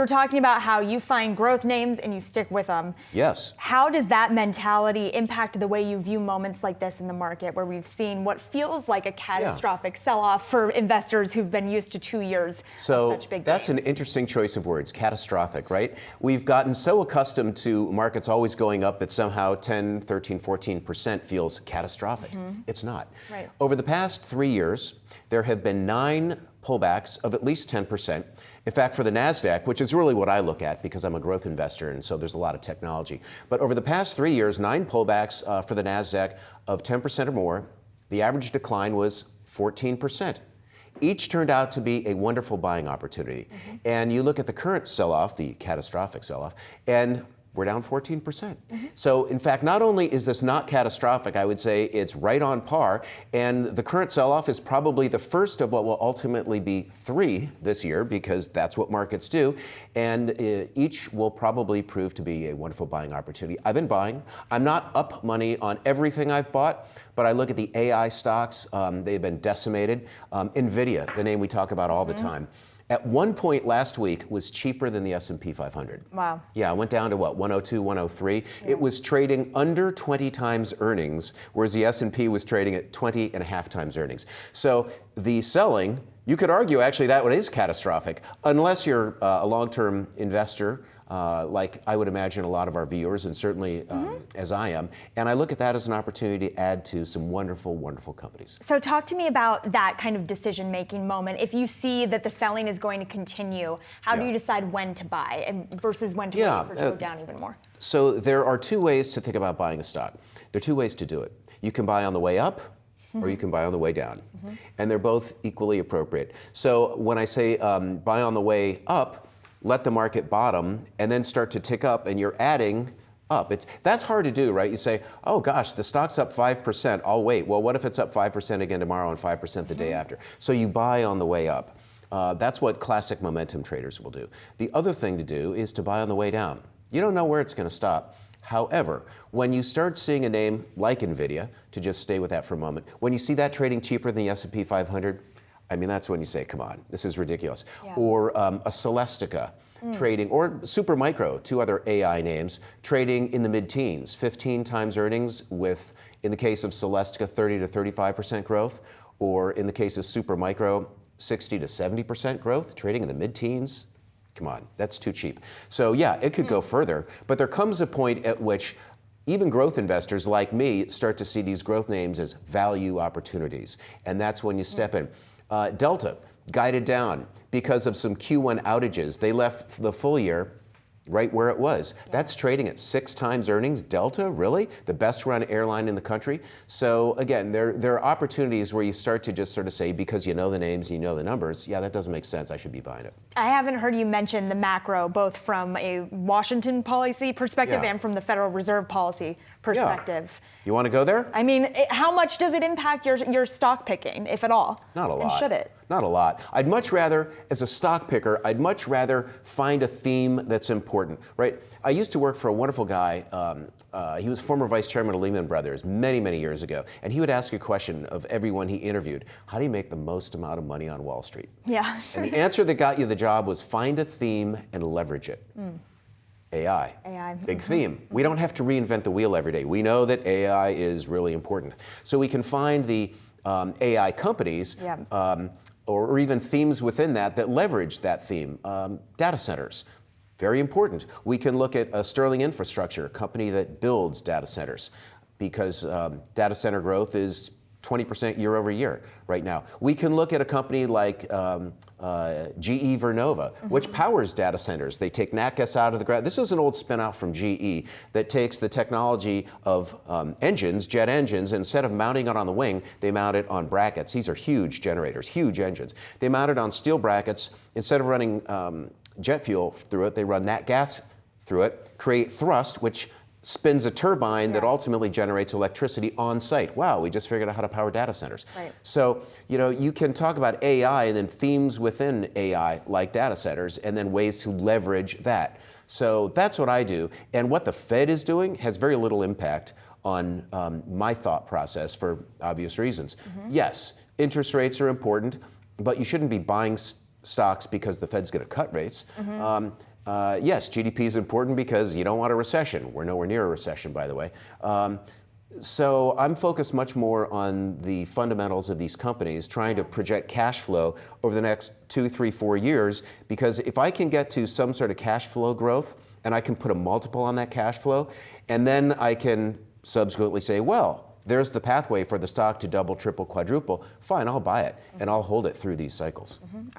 were talking about how you find growth names and you stick with them. Yes. How does that mentality impact the way you view moments like this in the market, where we've seen what feels like a catastrophic sell-off for investors who've been used to 2 years of such big That's gains? an interesting choice of words, catastrophic, right? We've gotten so accustomed to markets always going up that somehow 10, 13, 14% feels catastrophic. It's not. Right. Over the past 3 years, there have been 9 pullbacks of at least 10%. In fact, for the NASDAQ, which is really what I look at because I'm a growth investor and so there's a lot of technology. But over the past 3 years, 9 pullbacks for the NASDAQ of 10% or more. The average decline was 14%. Each turned out to be a wonderful buying opportunity. And you look at the current sell-off, the catastrophic sell-off, and we're down 14%. So in fact, not only is this not catastrophic, I would say it's right on par. And the current sell-off is probably the first of what will ultimately be 3 this year, because that's what markets do. And each will probably prove to be a wonderful buying opportunity. I've been buying. I'm not up money on everything I've bought, but I look at the AI stocks. They've been decimated. Nvidia, the name we talk about all the time, at one point last week was cheaper than the S&P 500. Wow. Yeah, it went down to what, 102, 103? It was trading under 20 times earnings, whereas the S&P was trading at 20 and a half times earnings. So the selling, you could argue actually that one is catastrophic, unless you're a long-term investor, like I would imagine a lot of our viewers, and certainly as I am. And I look at that as an opportunity to add to some wonderful, wonderful companies. So talk to me about that kind of decision-making moment. If you see that the selling is going to continue, how do you decide when to buy and versus when to wait for it to go down even more? So there are 2 ways to think about buying a stock. There are 2 ways to do it. You can buy on the way up, or you can buy on the way down. And they're both equally appropriate. So when I say buy on the way up, let the market bottom and then start to tick up, and you're adding up. That's hard to do, right? You say, oh gosh, the stock's up 5%, I'll wait. Well, what if it's up 5% again tomorrow and 5% the day after? So you buy on the way up. That's what classic momentum traders will do. The other thing to do is to buy on the way down. You don't know where it's going to stop. However, when you start seeing a name like Nvidia, to just stay with that for a moment, when you see that trading cheaper than the S&P 500, I mean, that's when you say, come on, this is ridiculous. Or a Celestica trading, or Supermicro, 2 other AI names, trading in the mid-teens, 15 times earnings with, in the case of Celestica, 30 to 35% growth, or in the case of Supermicro, 60 to 70% growth, trading in the mid-teens. Come on, that's too cheap. So yeah, it could go further, but there comes a point at which even growth investors like me start to see these growth names as value opportunities, and that's when you step in. Delta guided down because of some Q1 outages. They left the full year right where it was. That's trading at 6 times earnings. Delta, really? The best run airline in the country? So again, there are opportunities where you start to just sort of say, because you know the names, you know the numbers, yeah, that doesn't make sense, I should be buying it. I haven't heard you mention the macro, both from a Washington policy perspective and from the Federal Reserve policy perspective. You want to go there? I mean, how much does it impact your stock picking, if at all? Not a lot. And should it? Not a lot. I'd much rather, as a stock picker, I'd much rather find a theme that's important, right? I used to work for a wonderful guy. He was former vice chairman of Lehman Brothers many, many years ago. And he would ask a question of everyone he interviewed: how do you make the most amount of money on Wall Street? Yeah. And the answer that got you the job was find a theme and leverage it. AI. Big theme. We don't have to reinvent the wheel every day. We know that AI is really important. So we can find the AI companies or even themes within that leverage that theme. Data centers, very important. We can look at Sterling Infrastructure, a company that builds data centers, because data center growth is 20% year over year right now. We can look at a company like GE Vernova, which powers data centers. They take nat gas out of the ground. This is an old spin-out from GE that takes the technology of engines, jet engines, and instead of mounting it on the wing, they mount it on brackets. These are huge generators, huge engines. They mount it on steel brackets. Instead of running jet fuel through it, they run nat gas through it, create thrust, which spins a turbine that ultimately generates electricity on site. Wow, we just figured out how to power data centers. So, you know, you can talk about AI and then themes within AI like data centers and then ways to leverage that. So that's what I do. And what the Fed is doing has very little impact on my thought process for obvious reasons. Yes, interest rates are important, but you shouldn't be buying stocks because the Fed's going to cut rates. Yes, GDP is important because you don't want a recession. We're nowhere near a recession, by the way. So I'm focused much more on the fundamentals of these companies, trying to project cash flow over the next 2, 3, 4 years, because if I can get to some sort of cash flow growth and I can put a multiple on that cash flow, and then I can subsequently say, well, there's the pathway for the stock to double, triple, quadruple, fine, I'll buy it and I'll hold it through these cycles. All right.